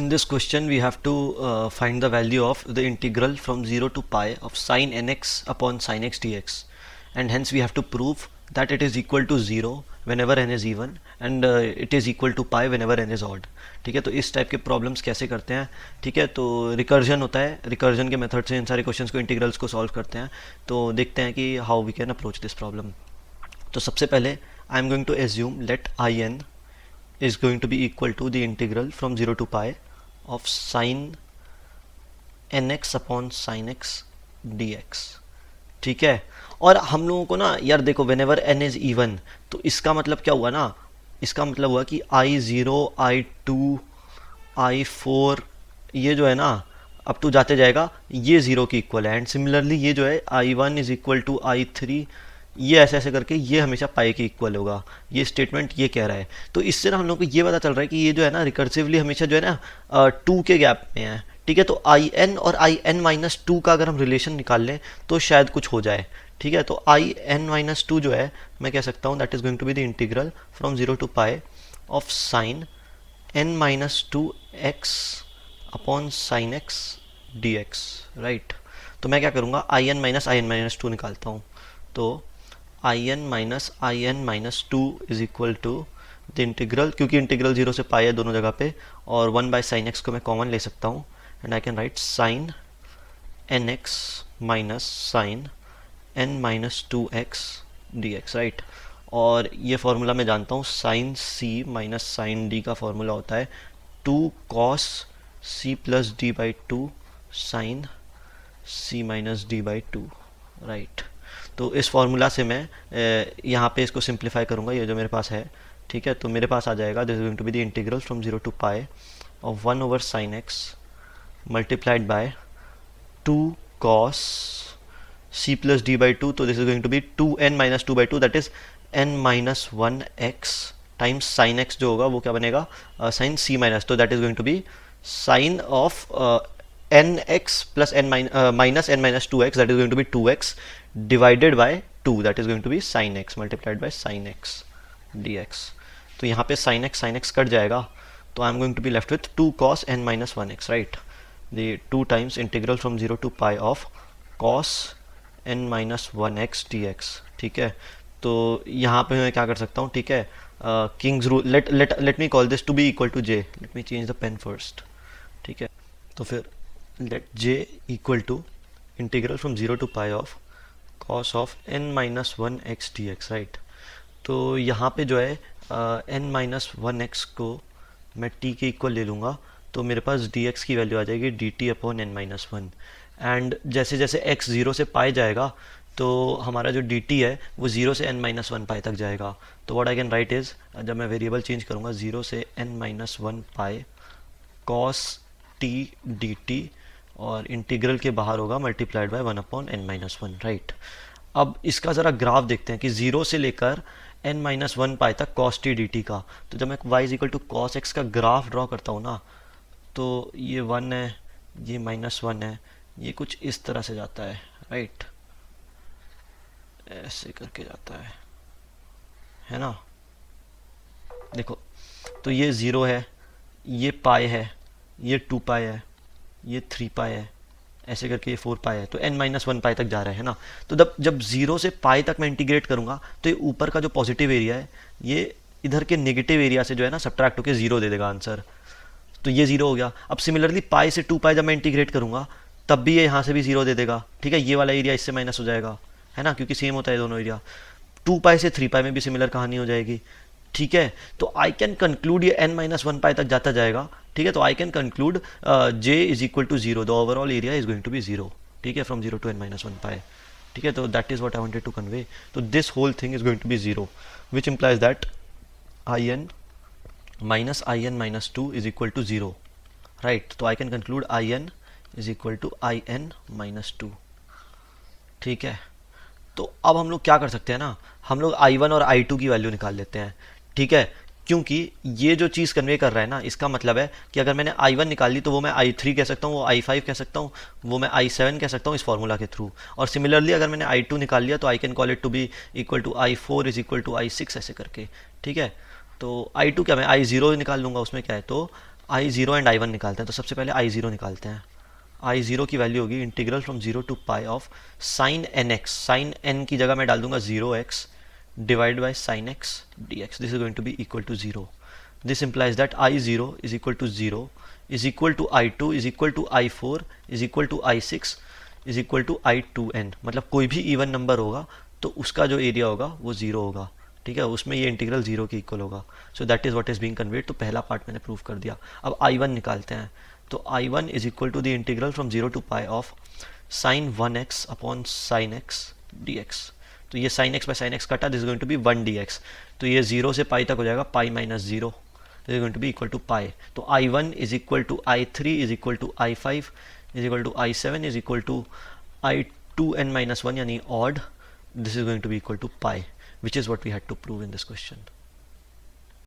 In this question, we have to find the value of the integral from 0 to pi of sine nx upon sin x dx, and hence we have to prove that it is equal to 0 whenever n is even and it is equal to pi whenever n is odd. ठीक है, तो इस type के problems कैसे करते हैं. ठीक है, तो रिकर्जन होता है, रिकर्जन के मेथड से इन सारे क्वेश्चंस को, इंटीग्रल्स को सॉल्व करते हैं. तो देखते हैं कि how we can approach this problem. तो सबसे पहले I am going to assume let I n is going to be equal to the integral from 0 to pi of sin nx upon sin x dx. ठीक है, और हम लोगों को ना यार देखो, whenever n is even, तो इसका मतलब क्या हुआ ना, इसका मतलब हुआ कि I0 I2 I4 ये जो है ना अप टू जाते जाएगा, ये ज़ीरो की इक्वल है. एंड सिमिलरली ये जो है I1 is equal to I3, ये ऐसे ऐसे करके ये हमेशा पाई के इक्वल होगा. ये स्टेटमेंट ये कह रहा है. तो इससे ना हम लोग को ये पता चल रहा है कि ये जो है ना रिकर्सिवली हमेशा जो है ना 2 के गैप में है. ठीक है, तो आई एन और आई एन माइनस टू का अगर हम रिलेशन निकाल लें तो शायद कुछ हो जाए. ठीक है, तो आई एन माइनस टू जो है मैं कह सकता हूँ that is going to be the integral from 0 to pi of sine n minus two x upon sine x d x. Right, तो मैं क्या करूँगा, आई एन माइनस टू निकालता हूँ. तो I n minus two is equal to the integral, क्योंकि integral 0 से पाई है दोनों जगह पे, और 1 बाई साइन एक्स को मैं कॉमन ले सकता हूँ. And I can write sine n x minus sine n minus two x d x. Right, और ये फार्मूला मैं जानता हूँ, साइन सी माइनस साइन डी का फार्मूला होता है 2 cos C plus D by two sine C minus D by two. Right, तो इस फार्मूला से मैं यहाँ पे इसको सिंप्लीफाई करूँगा, ये जो मेरे पास है. ठीक है, तो मेरे पास आ जाएगा this is going to be the integral from 0 to pi of 1 over sine x multiplied by 2 cos C plus D by two. तो this is going to be 2n minus two by two, that is n minus one x times sine x जो होगा वो क्या बनेगा, sine सी minus. तो that is going to be sine of n x plus n minus N minus two x, that is going to be 2x divided by 2, that is going to be sine x multiplied by sine x d x. तो यहाँ पे sine x cut जाएगा, तो I am going to be left with 2 cos n minus one x. Right, the 2 times integral from 0 to pi of cos n minus one x d x. ठीक है, तो यहाँ पे मैं क्या कर सकता हूँ. ठीक है, King's rule, let me call this to be equal to J. Let me change the pen first. ठीक है, तो फिर let j equal to integral from 0 to pi of cos of n minus one x d x. Right, तो यहाँ पे जो है n minus one x को मैं t के इक्वल ले लूँगा, तो मेरे पास dx की वैल्यू आ जाएगी dt upon n minus one. And जैसे जैसे x 0 से पाई जाएगा तो हमारा जो dt है वो 0 से n माइनस वन पाई तक जाएगा. तो what I can right is, जब मैं वेरिएबल चेंज करूँगा 0 से n माइनस वन पाई cos t dt, और इंटीग्रल के बाहर होगा multiplied by 1 upon n minus one. Right, अब इसका ज़रा ग्राफ देखते हैं कि 0 से लेकर n माइनस वन पाई तक cos t dt का. तो जब मैं y is equal to cos x का ग्राफ ड्रॉ करता हूँ ना, तो ये 1 है, ये माइनस वन है, ये कुछ इस तरह से जाता है. राइट, ऐसे करके जाता है ना. देखो, तो ये 0 है, ये पाई है, ये 2 पाई है, ये 3 पाई है, ऐसे करके ये 4 पाई है, तो n माइनस वन पाई तक जा रहा है ना. तो जब 0 से पाई तक मैं इंटीग्रेट करूँगा तो ये ऊपर का जो पॉजिटिव एरिया है ये इधर के नेगेटिव एरिया से जो है ना सब्ट्रैक्ट होकर 0 दे देगा आंसर. तो ये 0 हो गया. अब सिमिलरली पाई से 2 पाई जब मैं इंटीग्रेट करूँगा तब भी ये यहाँ से भी 0 दे देगा. ठीक है, ये वाला एरिया इससे माइनस हो जाएगा, है ना, क्योंकि सेम होता है दोनों एरिया. 2 पाई से 3 पाई में भी सिमिलर कहानी हो जाएगी. ठीक है, तो आई कैन कंक्लूड ये n माइनस वन पाई तक जाता जाएगा. ठीक है, तो I can conclude j is equal to 0, the overall area is going to be 0. ठीक है, from 0 to n minus one pi. ठीक है, तो that is what I wanted to convey. तो this whole thing is going to be 0, which implies that I n minus two is equal to 0. Right, तो I can conclude I n is equal to I n minus two. ठीक है, तो अब हम लोग क्या कर सकते हैं ना, हम लोग I1 और I2 की वैल्यू निकाल लेते हैं. ठीक है, क्योंकि ये जो चीज़ कन्वे कर रहा है ना, इसका मतलब है कि अगर मैंने I1 निकाल ली तो वो मैं I3 कह सकता हूँ, वो I5 कह सकता हूँ, वो मैं I7 कह सकता हूँ इस फार्मूला के थ्रू. और सिमिलरली अगर मैंने I2 निकाल लिया तो I can call it to be equal to I4 is equal to I6 ऐसे करके. ठीक है, तो I2 क्या, मैं I0 निकाल लूँगा, उसमें क्या है, तो I0 एंड I1 निकालते हैं। तो सबसे पहले I0 निकालते हैं। I0 की वैल्यू होगी integral from 0 to pi of sine n x, sine n की जगह मैं डाल दूंगा 0x divide by sine x dx, this is going to be equal to 0। This implies that I0 is equal to 0 is equal to I2 is equal to I4 is equal to I6 is equal to I2n। मतलब कोई भी even number होगा तो उसका जो area होगा वो 0 होगा, ठीक है, उसमें ये इंटीग्रल 0 के इक्वल होगा। So that is what is being conveyed. तो पहला पार्ट मैंने प्रूव कर दिया। अब I1 निकालते हैं। तो I1 is equal to the integral from 0 to pi of sine 1x upon sine x dx। तो ये sine x by sine x कटा, this is going to be 1 dx। तो ये 0 से पाई तक हो जाएगा pi minus 0, this is going to be equal to pi। तो I1 is equal to I3 is equal to I5 is equal to I7 is equal to I2n minus 1 यानी odd, this is going to be equal to pi, which is what we had to prove in this question।